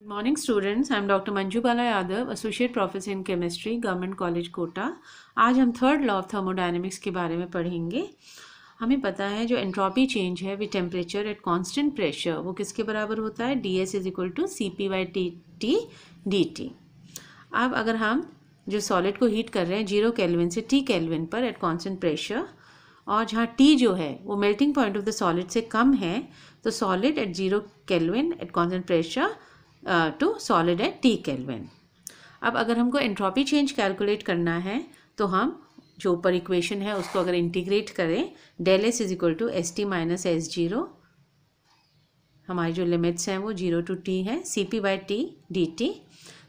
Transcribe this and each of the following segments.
Good morning students, I am Dr. Manju Bala Yadav, Associate Professor in Chemistry, Government College Kota. आज हम third law of thermodynamics के बारे में पढ़ेंगे। हमें पता है जो एंट्रोपी चेंज है with temperature at constant pressure वो किसके बराबर होता है, ds is equal to CP/T dt। अब अगर हम जो सॉलिड को हीट कर रहे हैं 0 केल्विन से T केल्विन पर एट कांस्टेंट प्रेशर, और जहाँ T जो है वो melting point of the solid से कम है, तो solid at 0 kelvin at constant pressure to solid at T kelvin. अब अगर हमको एंट्रोपी चेंज कैलकुलेट करना है तो हम जो ऊपर इक्वेशन है उसको अगर इंटीग्रेट करें, del S is equal to S T minus S zero, हमारी जो लिमिट्स हैं वो 0 to T है, CP/T dt।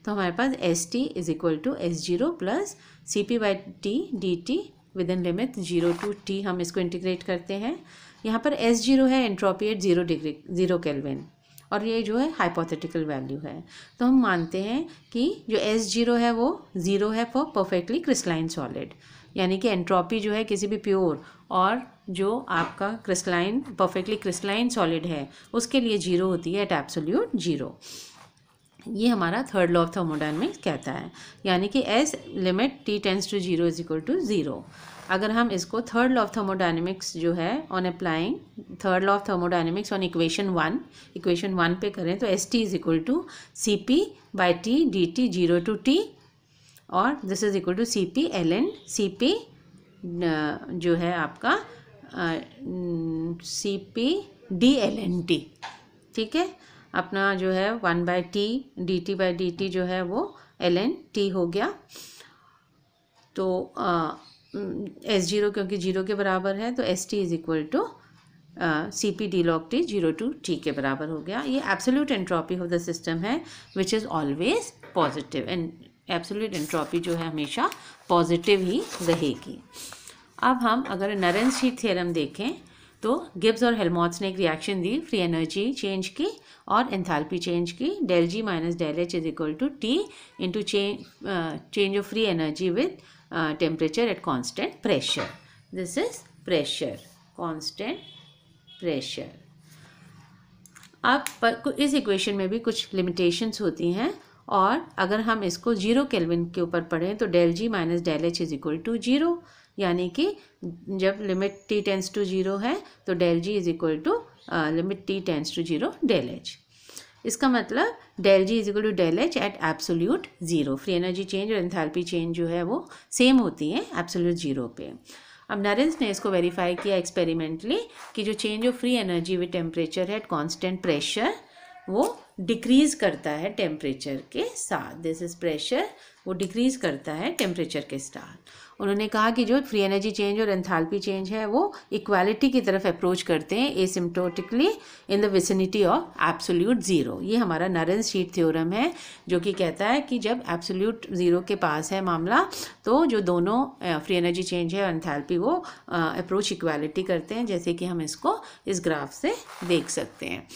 तो हमारे पास S T is equal to S zero plus CP/T dt within limit 0 to T। हम इसको इंटीग्रेट करते हैं। यहाँ पर एस जीरो है एंट्रोपी एट 0 केल्विन, और ये जो है हाइपोथेटिकल वैल्यू है। तो हम मानते हैं कि जो एस जीरो है वो ज़ीरो है फॉर परफेक्टली क्रिस्टलाइन सॉलिड, यानी कि एंट्रोपी जो है किसी भी प्योर और जो आपका क्रिस्टलाइन परफेक्टली क्रिस्टलाइन सॉलिड है उसके लिए जीरो होती है एट एब्सोल्यूट जीरो। ये हमारा थर्ड लॉ ऑफ थर्मोडायनेमिक्स कहता है, यानी कि S limit T tends to zero is equal to zero. अगर हम इसको थर्ड लॉ ऑफ थर्मोडायनेमिक्स जो है on applying third law of thermodynamics on equation one पे करें तो S T is equal to CP/T dt 0 to T, और this is equal to CP ln CP जो है आपका CP d ln T। ठीक है, अपना जो है 1/T dt/dt जो है वो ln T हो गया। तो एस जीरो क्योंकि जीरो के बराबर है तो S T is equal to CP d log T 0 to T के बराबर हो गया। ये absolute entropy of the system है which is always positive, and absolute entropy जो है हमेशा पॉजिटिव ही रहेगी। अब हम अगर नरेंस-हीट थ्योरम देखें तो गिब्स और हेल्महोल्ट्ज़ ने एक रिएक्शन दी फ्री एनर्जी चेंज की और एंथैल्पी चेंज की, del G minus del H is equal to T into change of free energy with temperature at constant pressure. This is pressure, constant pressure. अब इस equation में भी कुछ limitations होती हैं, और अगर हम इसको 0 केल्विन के ऊपर पढ़ें तो del G minus del H is equal to zero, यानी कि जब limit T tends to zero है तो del G is equal to limit T tends to zero del H. इसका मतलब del G is equal to del H at absolute zero. Free energy change और enthalpy change जो है वो same होती हैं एब्सोल्यूट ज़ीरो पे। अब नरेंस ने इसको वेरीफाई किया एक्सपेरिमेंटली कि जो change of free energy with temperature है एट कांस्टेंट प्रेशर वो डिक्रीज़ करता है टेम्परेचर के साथ। दिस इज प्रेशर, वो डिक्रीज़ करता है टेम्परेचर के साथ। उन्होंने कहा कि जो फ्री एनर्जी चेंज और एंथैल्पी चेंज है वो इक्वालिटी की तरफ अप्रोच करते हैं एसिम्प्टोटिकली इन the vicinity of absolute zero. ये हमारा नरेंस-हीट थ्योरम है जो कि कहता है कि जब एब्सोल्यूट ज़ीरो के पास है मामला तो जो दोनों फ्री एनर्जी चेंज है और एंथैल्पी वो अप्रोच इक्वालिटी करते हैं, जैसे कि हम इसको इस ग्राफ से देख सकते हैं।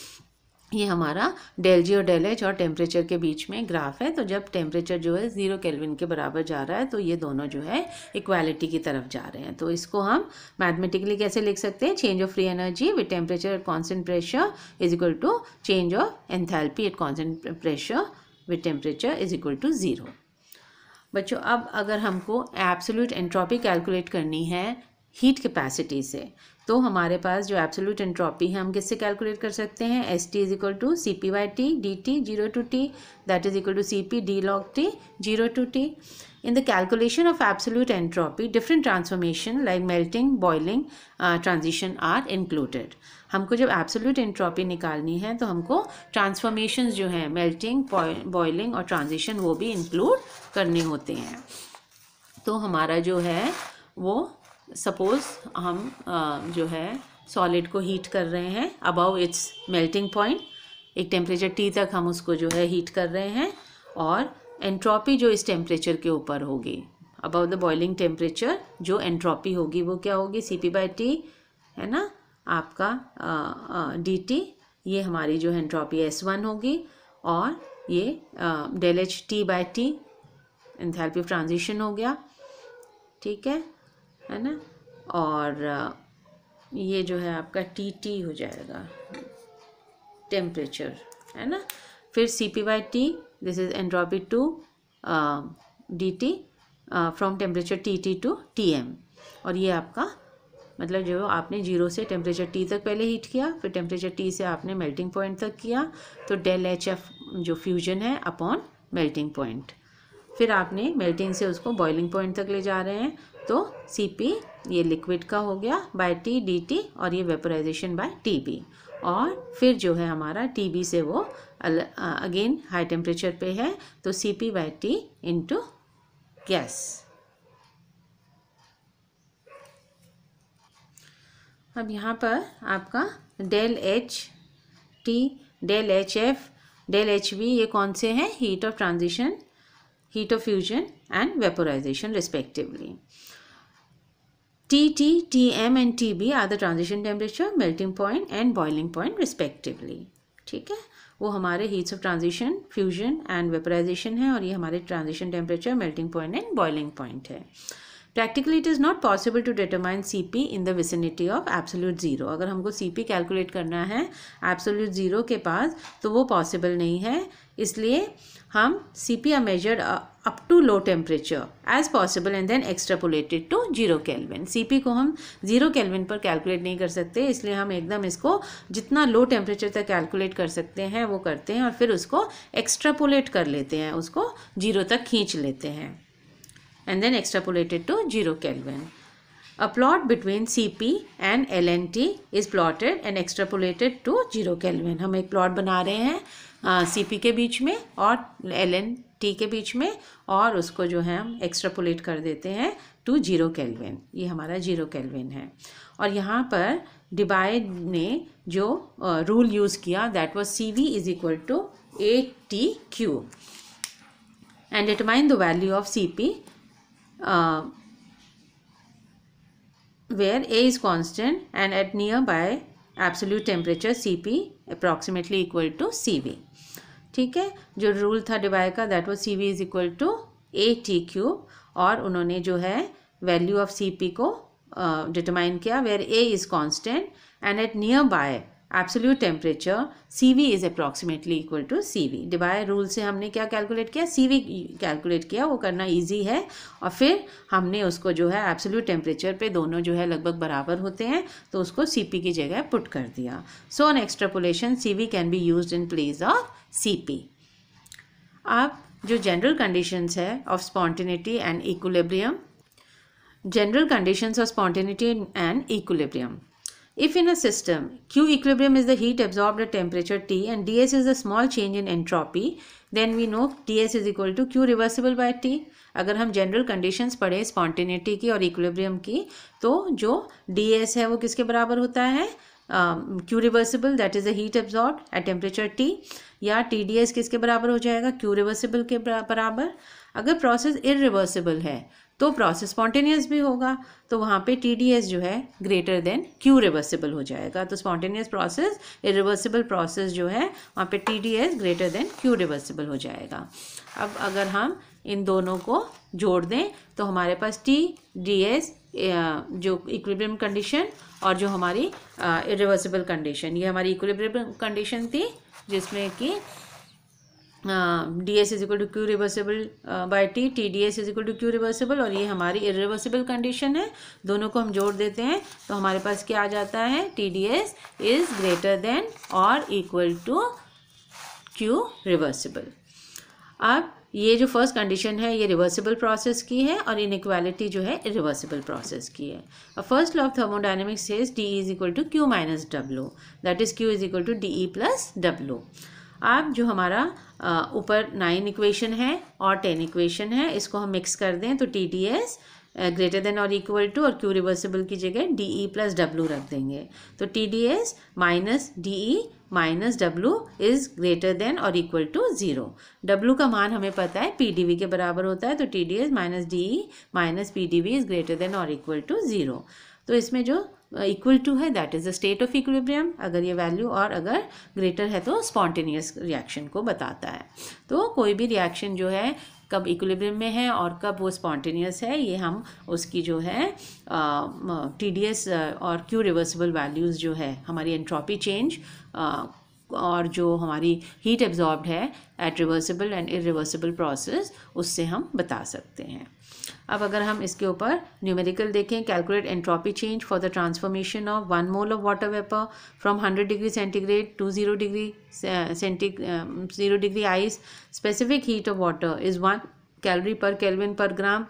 ये हमारा डेल जी और डेल एच और टेम्परेचर के बीच में ग्राफ है। तो जब टेम्परेचर जो है 0 केल्विन के बराबर जा रहा है तो ये दोनों जो है इक्वालिटी की तरफ जा रहे हैं। तो इसको हम मैथमेटिकली कैसे लिख सकते हैं, change of free energy with temperature at constant pressure is equal to change of enthalpy at constant pressure with temperature is equal to zero. बच्चों, अब अगर हमको एब्सोल्यूट एंट्रोपी कैलकुलेट करनी है हीट कैपेसिटी से, तो हमारे पास जो एब्सोल्यूट एंट्रोपी है हम किससे कैलकुलेट कर सकते हैं, S T is equal to CP/T dt 0 to T that is equal to CP d log T 0 to T। In the calculation of absolute entropy, different transformation like melting, boiling, transition are included। हमको जब absolute entropy निकालनी है तो हमको transformations जो हैं melting, boiling और transition वो भी इंक्लूड करने होते हैं। तो हमारा जो है वो सपोज़ हम जो है सॉलिड को हीट कर रहे हैं अबव इट्स मेल्टिंग पॉइंट, एक टेम्परेचर T तक हम उसको जो है हीट कर रहे हैं, और एंट्रोपी जो इस टेम्परेचर के ऊपर होगी अबव द बॉइलिंग टेम्परेचर, जो एंट्रोपी होगी वो क्या होगी, CP/T है ना आपका dt, ये हमारी जो एंट्रोपी S1 होगी, और ये del H T/T enthalpy of transition हो गया। ठीक है ना, और ये जो है आपका TT हो जाएगा टेम्परेचर, है ना। फिर CP/T, this is entropy to DT from temperature TT to TM। और ये आपका मतलब जो आपने 0 से टेम्परेचर T तक पहले हीट किया, फिर टेम्परेचर T से आपने मेल्टिंग पॉइंट तक किया, तो डेल HF जो फ्यूजन है अपॉन मेल्टिंग पॉइंट। फिर आपने मेल्टिंग से उसको बॉइलिंग पॉइंट तक ले जा रहे हैं, तो CP ये लिक्विड का हो गया बाय T dt, और ये वेपोराइजेशन बाय TB। और फिर जो है हमारा TB से वो अगेन हाई टेम्परेचर पे है, तो CP/T इंटू गैस। अब यहाँ पर आपका del HT, del HF, del HV ये कौन से हैं? Heat of transition, heat of fusion and vaporization respectively. TT, TM एंड TB are the transition temperature, melting point and boiling point respectively. ठीक है, वो हमारे heats of transition, fusion and vaporization है, और ये हमारे transition temperature, melting point and boiling point है। Practically it is not possible to determine CP in the vicinity of absolute zero. अगर हमको CP कैलकुलेट करना है एब्सोल्यूट ज़ीरो के पास, तो वो पॉसिबल नहीं है। इसलिए हम CP are measured up to low temperature as possible and then extrapolated to 0 kelvin. CP को हम 0 केल्विन पर कैलकुलेट नहीं कर सकते, इसलिए हम एकदम इसको जितना लो टेम्परेचर तक कैलकुलेट कर सकते हैं वो करते हैं, और फिर उसको एक्सट्रापोलेट कर लेते हैं, उसको 0 तक खींच लेते हैं, and then extrapolated to 0 Kelvin. A plot between CP and LNT is plotted and extrapolated to 0 Kelvin. हम एक प्लॉट बना रहे हैं CP के बीच में और LNT के बीच में, और उसको जो है हम एक्सट्रापोलेट कर देते हैं टू 0 Kelvin। ये हमारा 0 Kelvin है। और यहाँ पर डिबाय ने जो रूल यूज़ किया, that was CV is equal to ATQ, and determine the value of CP where A is constant and at nearby absolute temperature CP approximately equal to CV। ठीक है, जो रूल था Debye का, that was CV is equal to ATQ, और उन्होंने जो है value of CP को डिटरमाइन किया where A is constant and at near by absolute temperature CV is approximately equal to CV। Debye rule से हमने क्या कैलकुलेट किया? CV कैलकुलेट किया, वो करना इजी है, और फिर हमने उसको जो है एब्सोल्यूट टेम्परेचर पे दोनों जो है लगभग बराबर होते हैं, तो उसको CP की जगह पुट कर दिया। So on extrapolation CV can be used in place of CP। अब जो जनरल कंडीशंस है of spontaneity and equilibrium, general conditions of spontaneity and equilibrium. If in a system Q equilibrium is the heat absorbed at temperature T and ds is the small change in entropy, then we know ds is equal to Q reversible by T। अगर हम general conditions पढ़े spontaneity की और equilibrium की, तो जो ds है वो किसके बराबर होता है? Q reversible, that is the heat absorbed at temperature T, या TDS किसके बराबर हो जाएगा? Q रिवर्सिबल के बराबर। अगर प्रोसेस इरिवर्सिबल है तो प्रोसेस स्पॉन्टेनियस भी होगा, तो वहाँ पे TDS जो है ग्रेटर देन Q रिवर्सिबल हो जाएगा। तो स्पॉन्टेनियस प्रोसेस, इरिवर्सिबल प्रोसेस जो है वहाँ पे TDS greater than Q reversible हो जाएगा। अब अगर हम इन दोनों को जोड़ दें तो हमारे पास TDS जो इक्विलिब्रियम कंडीशन और जो हमारी इरिवर्सिबल कंडीशन, ये हमारी इक्विलिब्रियम कंडीशन थी जिसमें कि ds is equal to Q reversible by T, TDS is equal to Q reversible, और ये हमारी इरिवर्सिबल कंडीशन है। दोनों को हम जोड़ देते हैं तो हमारे पास क्या आ जाता है? TDS इज ग्रेटर देन और इक्वल टू Q रिवर्सिबल। अब ये जो फर्स्ट कंडीशन है ये रिवर्सिबल प्रोसेस की है, और इनइक्वालिटी जो है रिवर्सिबल प्रोसेस की है। First law of thermodynamics says D is equal to Q minus W, that is Q is equal to DE plus W। अब जो हमारा ऊपर 9 इक्वेशन है और 10 इक्वेशन है, इसको हम मिक्स कर दें तो TDS ग्रेटर देन और इक्वल टू, और Q रिवर्सिबल की जगह DE प्लस W रख देंगे, तो TDS minus DE minus W is greater than और इक्वल टू 0। W का मान हमें पता है PdV के बराबर होता है, तो TDS minus DE minus PdV is greater than और इक्वल टू 0। तो इसमें जो इक्वल टू है that is the state of equilibrium, अगर ये वैल्यू और अगर ग्रेटर है तो स्पॉन्टेनियस रिएक्शन को बताता है। तो कोई भी रिएक्शन जो है कब इक्विलिब्रियम में है और कब वो स्पॉन्टेनियस है, ये हम उसकी जो है TDS और Q रिवर्सिबल वैल्यूज़ जो है हमारी एंट्रोपी चेंज और जो हमारी हीट एब्जॉर्ब्ड है at reversible and irreversible process, उससे हम बता सकते हैं। अब अगर हम इसके ऊपर न्यूमेरिकल देखें, calculate entropy change for the transformation of 1 mole of water vapour from 100 degree centigrade to 0 degree ice. Specific heat of water is 1 calorie per kelvin per gram,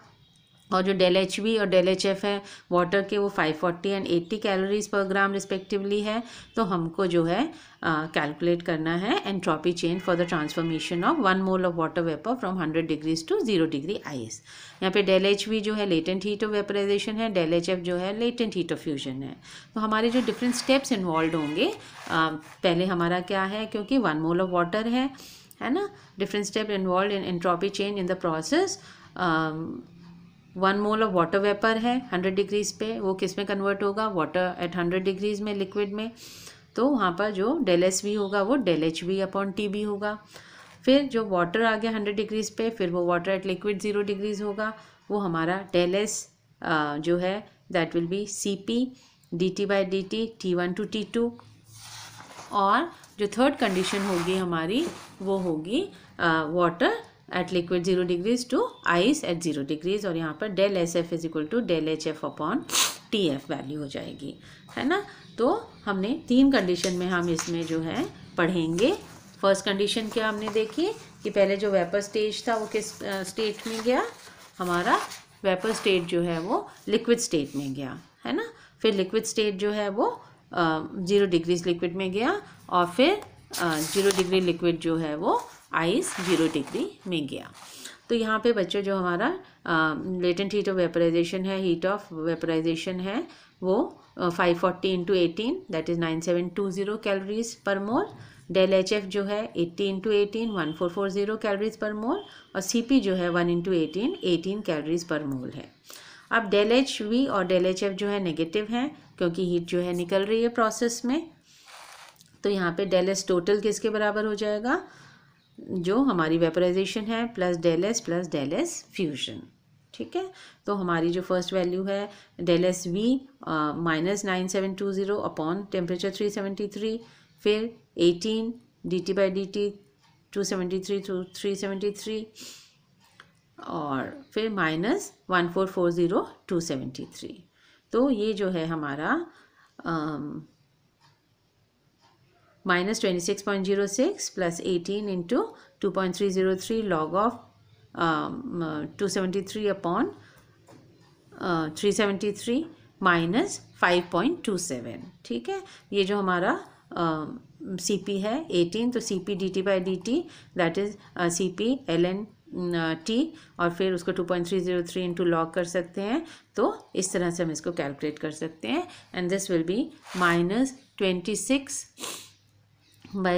और जो डेल एच वी और del H F है water के, वो 540 and 80 calories पर ग्राम respectively है। तो हमको जो है कैलकुलेट करना है entropy change for the transformation of 1 mole of water vapour from 100 degrees to 0 degree ice. यहाँ पे डेल एच वी जो है लेटेंट हीट ऑफ वेपराइजेशन है, डेल एच एफ जो है लेटेंट हीट ऑफ फ्यूजन है। तो हमारे जो डिफरेंट स्टेप्स इन्वॉल्व होंगे, पहले हमारा क्या है, क्योंकि 1 मोल ऑफ वाटर है ना, different step involve in entropy change in the process. 1 mole of water vapour है 100 डिग्रीज़ पे, वो किस में कन्वर्ट होगा, वाटर एट 100 डिग्रीज़ में, लिक्विड में। तो वहाँ पर जो डेल एस वी होगा वो del H V upon T B होगा। फिर जो वाटर आ गया 100 डिग्रीज़ पे, फिर वो वाटर एट लिक्विड 0 डिग्रीज़ होगा, वो हमारा डेल एस जो है that will be C P D T by D T T1 to T2। और जो थर्ड कंडीशन होगी हमारी, वो होगी water at liquid 0 degrees to ice at 0 degrees, और यहाँ पर del S F is equal to del H F upon T F value हो जाएगी, है ना। तो हमने 3 कंडीशन में हम इसमें जो है पढ़ेंगे। फर्स्ट कंडीशन क्या हमने देखी कि पहले जो वेपर स्टेज था वो किस स्टेट में गया, हमारा वेपर स्टेट जो है वो लिक्विड स्टेट में गया, है ना। फिर लिक्विड स्टेट जो है वो 0 डिग्रीज लिक्विड में गया, और फिर 0 डिग्री लिक्विड जो है वो आइस 0 डिग्री में गया। तो यहाँ पे बच्चों जो हमारा लेटेंट हीट ऑफ वेपराइजेशन है, हीट ऑफ वेपराइजेशन है वो 540 इंटू 18 दैट इज़ 9720 कैलोरीज पर मोल। डेल एच एफ जो है 80 इंटू 18 1440 कैलोरीज पर मोल, और सी पी जो है 1 इंटू 18 कैलोरीज पर मोल है। अब डेल एच वी और डेल एच एफ जो है नेगेटिव हैं, क्योंकि हीट जो है निकल रही है प्रोसेस में। तो यहाँ पे डेल एस टोटल किसके बराबर हो जाएगा, जो हमारी वेपराइजेशन है प्लस डेल एस फ्यूजन, ठीक है। तो हमारी जो फर्स्ट वैल्यू है del S V minus 9720 upon temperature 373, फिर 18 D T by D T 273 to 373, और फिर माइनस 1440 273। तो ये जो है हमारा minus 26.06 plus 18 into 2.303 log of 273 upon 373 minus 5.27, ठीक है। ये जो हमारा सी पी है 18, तो C P D T by D T that is C P L N T, और फिर उसको 2.303 इंटू लॉग कर सकते हैं। तो इस तरह से हम इसको कैलकुलेट कर सकते हैं, and this will be minus 26 by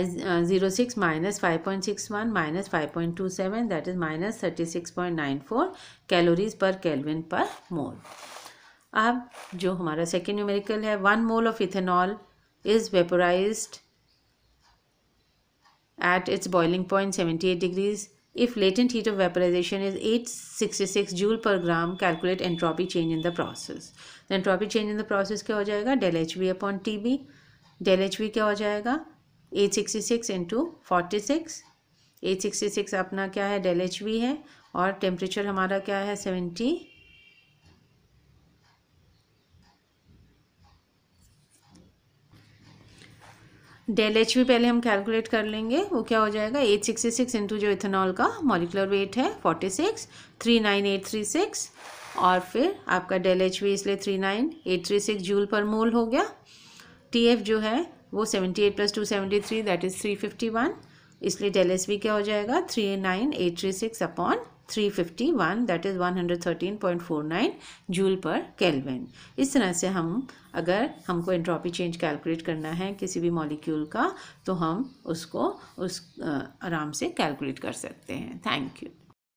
06 minus 5.61 minus 5.27 that is minus 36.94 calories पर केल्विन पर मोल। अब जो हमारा सेकेंड न्यूमेरिकल है, 1 mole of ethanol is vaporized at its boiling point 78 degrees. If latent heat of vaporization is 866 joule per gram, calculate entropy change in the process. The entropy change in the process क्या हो जाएगा, del HV upon TB. del HV क्या हो जाएगा, 866 into 46, 866 अपना क्या है del HV है, और टेम्परेचर हमारा क्या है 70, डेल एच वी पहले हम कैलकुलेट कर लेंगे। वो क्या हो जाएगा 866 इंटू जो इथेनॉल का मॉलिकुलर वेट है 46, 39836, और फिर आपका डेल एच वी इसलिए 39836 जूल पर मोल हो गया। टी एफ जो है वो 78 प्लस 273 दैट इज़ 351, इसलिए डेल एस वी क्या हो जाएगा 39836 अपॉन 351 दैट इज़ 113.49 जूल पर केल्विन। इस तरह से हम अगर हमको एंट्रोपी चेंज कैलकुलेट करना है किसी भी मॉलिक्यूल का, तो हम उसको आराम से कैलकुलेट कर सकते हैं। Thank you.